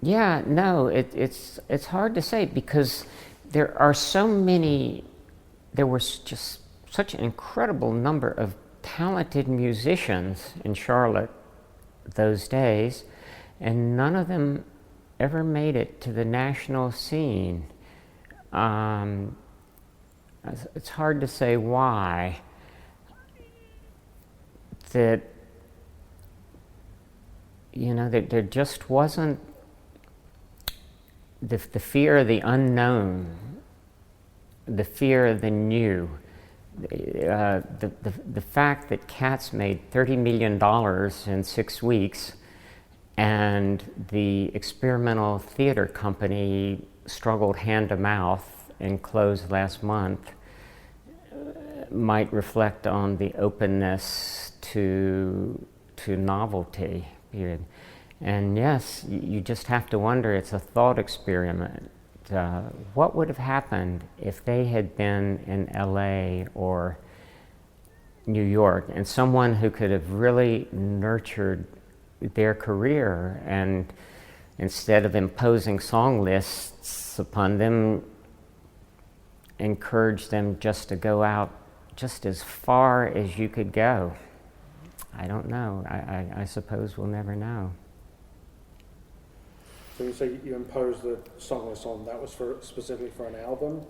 Yeah, no, it's hard to say because there are so many. There was just such an incredible number of talented musicians in Charlotte those days, and none of them ever made it to the national scene. Um, it's hard to say why. That there just wasn't the fear of the unknown, the fear of the new, the fact that Cats made $30 million in 6 weeks, and the experimental theater company struggled hand to mouth and closed last month, might reflect on the openness to novelty. Period. And yes, you just have to wonder, it's a thought experiment. What would have happened if they had been in LA or New York, and someone who could have really nurtured their career, and instead of imposing song lists upon them, encouraged them just to go out just as far as you could go? I don't know. I suppose we'll never know. So you say you imposed the song list on, that was specifically for an album?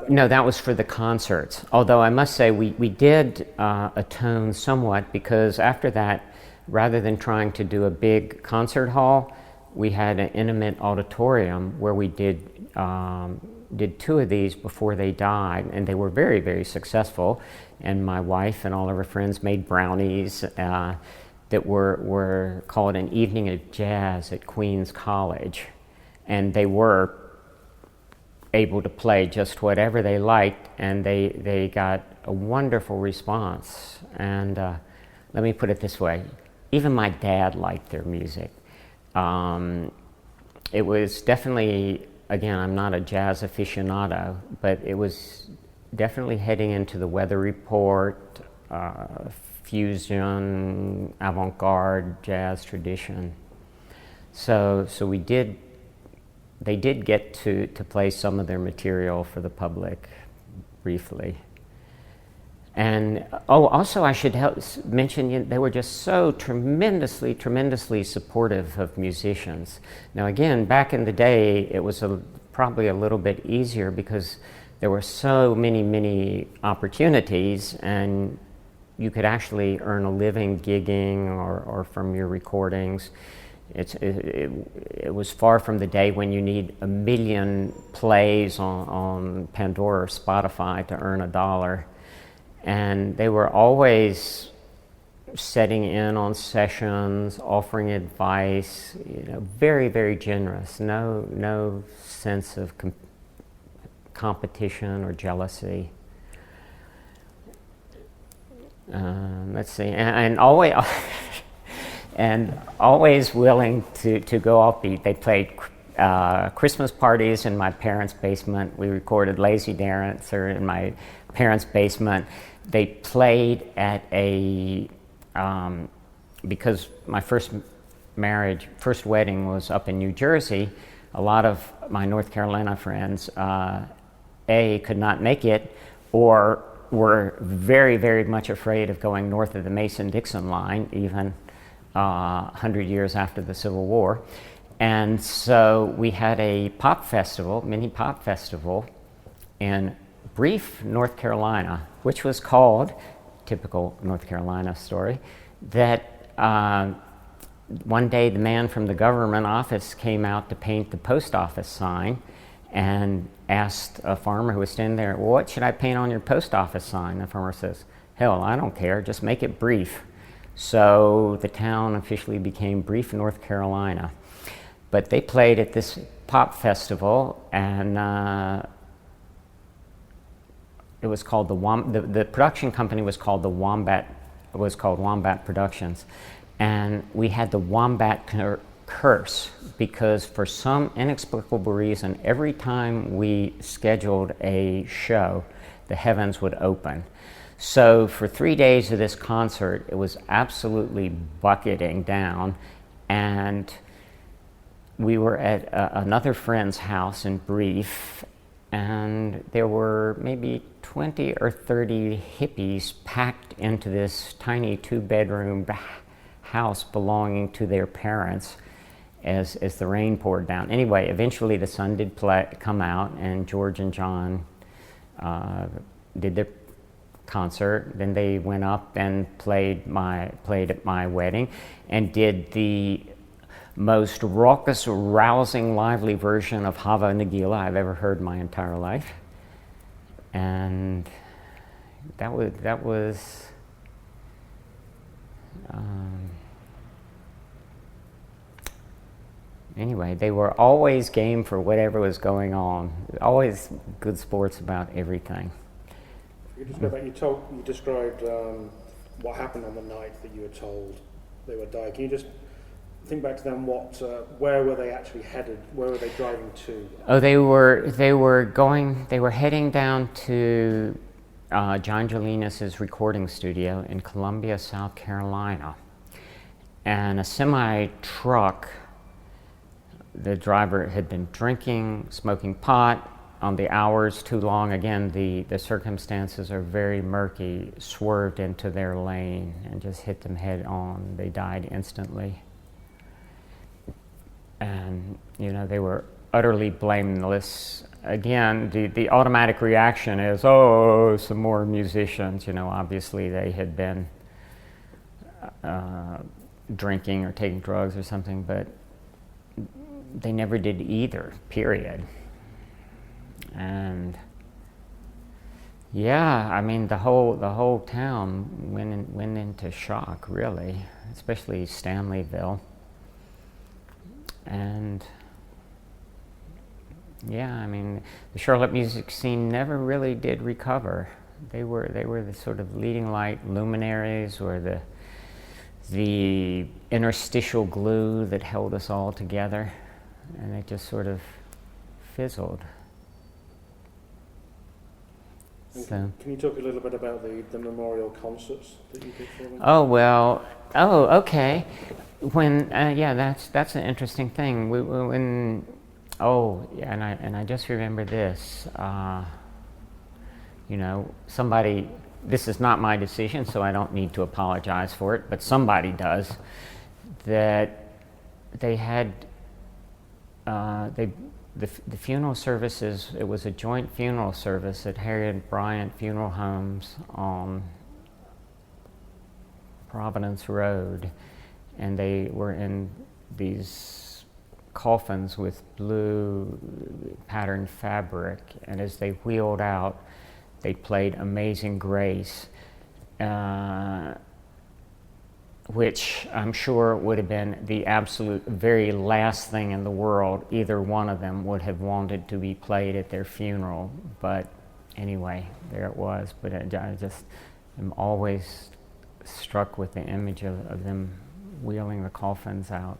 No, that was for the concerts. Although I must say we did atone somewhat, because after that, rather than trying to do a big concert hall, we had an intimate auditorium where we did 2 of these before they died, and they were very, very successful. And my wife and all of her friends made brownies that were called an evening of jazz at Queens College, and they were able to play just whatever they liked, and they got a wonderful response. And let me put it this way, even my dad liked their music. It was definitely, again, I'm not a jazz aficionado, but it was definitely heading into the Weather Report, fusion, avant-garde jazz tradition. So they did get to play some of their material for the public briefly. And also I should mention, they were just so tremendously supportive of musicians. Now again, back in the day, it was probably a little bit easier because there were so many opportunities, and you could actually earn a living gigging or from your recordings. It was far from the day when you need 1 million plays on Pandora or Spotify to earn $1. And they were always setting in on sessions, offering advice, very, very generous. No sense of competition or jealousy. Let's see, and always and always willing to go offbeat. They played Christmas parties in my parents' basement. We recorded Lazy Dancer in my parents' basement. They played at because my first wedding was up in New Jersey, a lot of my North Carolina friends could not make it, or were very, very much afraid of going north of the Mason-Dixon line, even 100 years after the Civil War. And so we had a mini pop festival in Brief, North Carolina, which was called, typical North Carolina story, that one day the man from the government office came out to paint the post office sign and asked a farmer who was standing there, "Well, what should I paint on your post office sign?" The farmer says, "Hell, I don't care, just make it Brief." So the town officially became Brief, North Carolina. But they played at this pop festival, and it was called the production company was called Wombat Productions, and we had the Wombat curse, because for some inexplicable reason, every time we scheduled a show, the heavens would open. So for 3 days of this concert, it was absolutely bucketing down, and we were at another friend's house in Brief, and there were maybe 20 or 30 hippies packed into this tiny 2-bedroom house belonging to their parents as the rain poured down. Anyway, eventually the sun did come out, and George and John did their concert. Then they went up and played at my wedding, and did the most raucous, rousing, lively version of Hava Nagila I've ever heard in my entire life. And that was anyway, they were always game for whatever was going on. Always good sports about everything. You just go back. You described what happened on the night that you were told they were dying. Can you just think back to them? Where were they actually headed? Where were they driving to? Oh, they were heading down to John Jolinas's recording studio in Columbia, South Carolina, and a semi truck. The driver had been drinking, smoking pot. On the hours too long, again, the circumstances are very murky, swerved into their lane and just hit them head on. They died instantly. And, they were utterly blameless. Again, the automatic reaction is, oh, some more musicians. Obviously they had been drinking or taking drugs or something, but they never did either, period. And yeah, I mean the whole town went into shock, really, especially Stanleyville. And yeah, I mean the Charlotte music scene never really did recover. They were the sort of leading light luminaries, or the interstitial glue that held us all together, and it just sort of fizzled. So. Can you talk a little bit about the memorial concerts that you did for them? Okay. When that's an interesting thing. And I just remember this. Somebody. This is not my decision, so I don't need to apologize for it. But somebody does. That they had. The funeral services, it was a joint funeral service at Harriet Bryant Funeral Homes on Providence Road, and they were in these coffins with blue patterned fabric, and as they wheeled out, they played Amazing Grace, which I'm sure would have been the absolute very last thing in the world either one of them would have wanted to be played at their funeral. But anyway, there it was. But I just am always struck with the image of them wheeling the coffins out.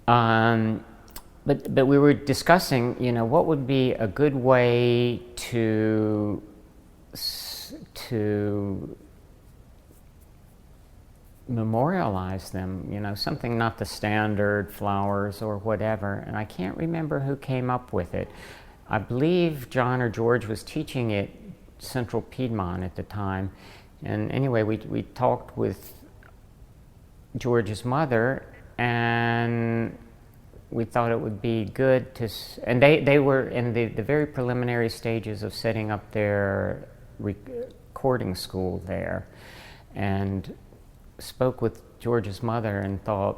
But we were discussing, what would be a good way to memorialize them, something not the standard flowers or whatever, and I can't remember who came up with it. I believe John or George was teaching at Central Piedmont at the time, and anyway, we talked with George's mother, and we thought it would be good to, and they were in the very preliminary stages of setting up their recording school there, and spoke with George's mother and thought,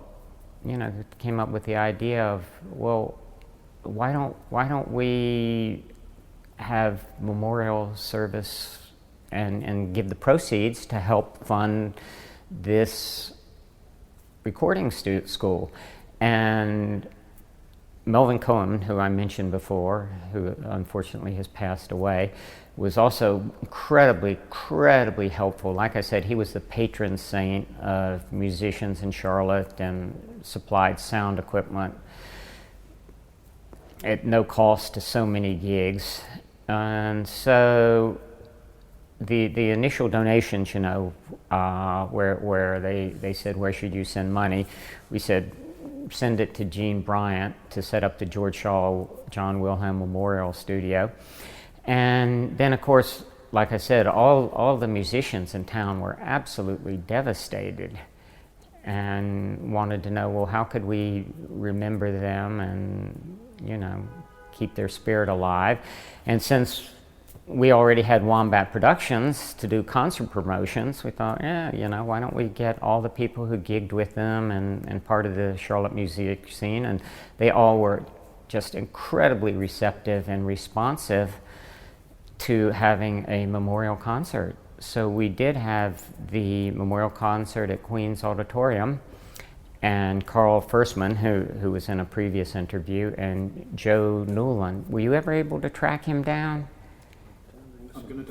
came up with the idea of, well, why don't we have memorial service and give the proceeds to help fund this recording school. And Melvin Cohen, who I mentioned before, who unfortunately has passed away, was also incredibly helpful. Like I said, he was the patron saint of musicians in Charlotte and supplied sound equipment at no cost to so many gigs. And so the initial donations, where they said, where should you send money? We said, send it to Gene Bryant to set up the George Shaw John Wilhelm Memorial Studio. And then, of course, like I said, all the musicians in town were absolutely devastated and wanted to know, well, how could we remember them and, keep their spirit alive? And since we already had Wombat Productions to do concert promotions, we thought, why don't we get all the people who gigged with them and part of the Charlotte music scene, and they all were just incredibly receptive and responsive to having a memorial concert. So we did have the memorial concert at Queen's Auditorium, and Carl Firstman, who was in a previous interview, and Joe Newland. Were you ever able to track him down? I'm going to